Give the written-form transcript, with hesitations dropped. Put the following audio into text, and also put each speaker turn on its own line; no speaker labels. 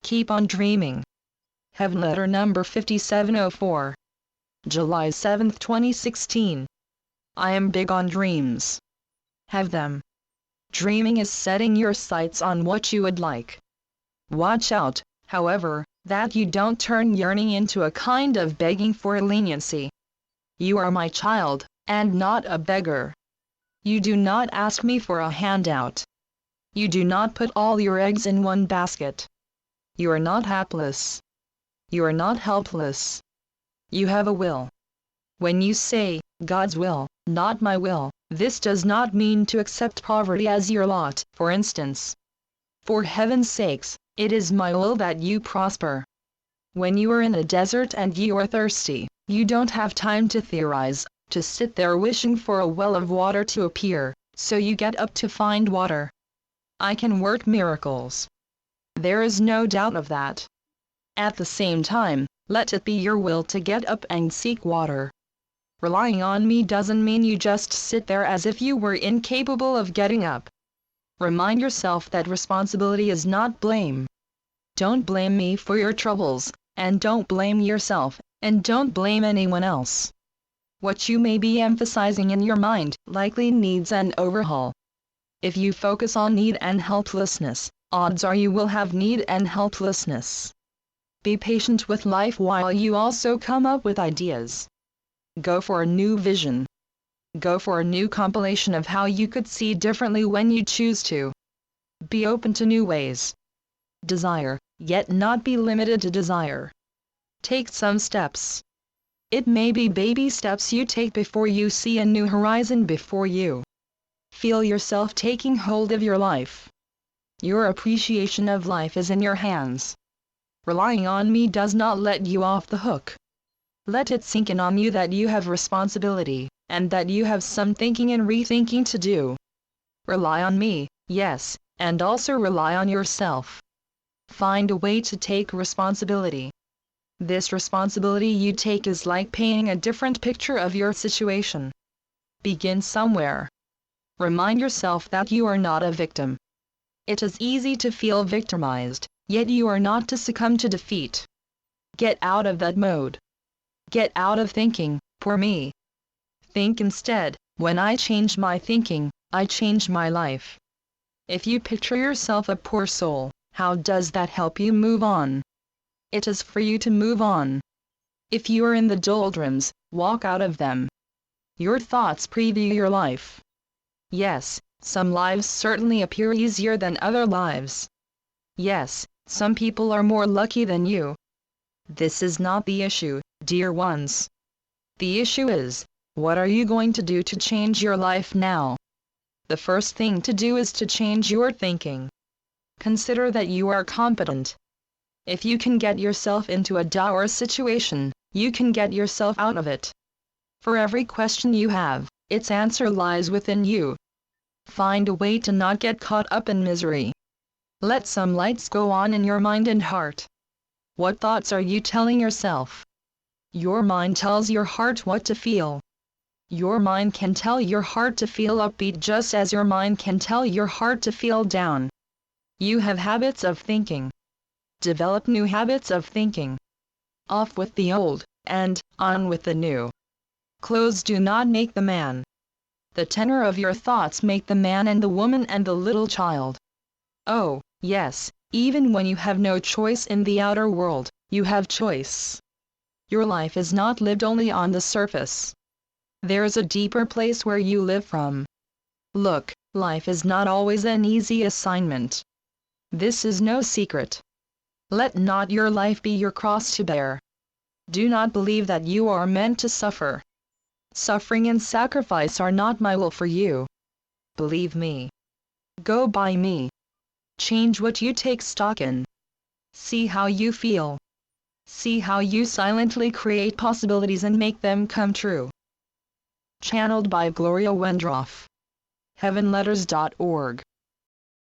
Keep on dreaming. Heavenletter number 5704. July 7, 2016. I am big on dreams. Have them. Dreaming is setting your sights on what you would like. Watch out, however, that you don't turn yearning into a kind of begging for leniency. You are my child, and not a beggar. You do not ask me for a handout. You do not put all your eggs in one basket. You are not hapless. You are not helpless. You have a will. When you say, God's will, not my will, this does not mean to accept poverty as your lot, for instance. For heaven's sakes, it is my will that you prosper. When you are in a desert and you are thirsty, you don't have time to theorize, to sit there wishing for a well of water to appear, so you get up to find water. I can work miracles. There is no doubt of that. At the same time, let it be your will to get up and seek water. Relying on me doesn't mean you just sit there as if you were incapable of getting up. Remind yourself that responsibility is not blame. Don't blame me for your troubles, and don't blame yourself, and don't blame anyone else. What you may be emphasizing in your mind likely needs an overhaul. If you focus on need and helplessness, odds are you will have need and helplessness. Be patient with life while you also come up with ideas. Go for a new vision. Go for a new compilation of how you could see differently when you choose to. Be open to new ways. Desire, yet not be limited to desire. Take some steps. It may be baby steps you take before you see a new horizon before you. Feel yourself taking hold of your life. Your appreciation of life is in your hands. Relying on me does not let you off the hook. Let it sink in on you that you have responsibility, and that you have some thinking and rethinking to do. Rely on me, yes, and also rely on yourself. Find a way to take responsibility. This responsibility you take is like painting a different picture of your situation. Begin somewhere. Remind yourself that you are not a victim. It is easy to feel victimized, yet you are not to succumb to defeat. Get out of that mode. Get out of thinking, poor me. Think instead, when I change my thinking, I change my life. If you picture yourself a poor soul, how does that help you move on? It is for you to move on. If you are in the doldrums, walk out of them. Your thoughts preview your life. Yes, some lives certainly appear easier than other lives. Yes, some people are more lucky than you. This is not the issue, dear ones. The issue is, what are you going to do to change your life now? The first thing to do is to change your thinking. Consider that you are competent. If you can get yourself into a dour situation, you can get yourself out of it. For every question you have, its answer lies within you. Find a way to not get caught up in misery. Let some lights go on in your mind and heart. What thoughts are you telling yourself? Your mind tells your heart what to feel. Your mind can tell your heart to feel upbeat just as your mind can tell your heart to feel down. You have habits of thinking. Develop new habits of thinking. Off with the old, and on with the new. Clothes do not make the man. The tenor of your thoughts make the man and the woman and the little child. Oh, yes, even when you have no choice in the outer world, you have choice. Your life is not lived only on the surface. There is a deeper place where you live from. Look, life is not always an easy assignment. This is no secret. Let not your life be your cross to bear. Do not believe that you are meant to suffer. Suffering and sacrifice are not my will for you. Believe me. Go by me. Change what you take stock in. See how you feel. See how you silently create possibilities and make them come true. Channeled by Gloria Wendroff. Heavenletters.org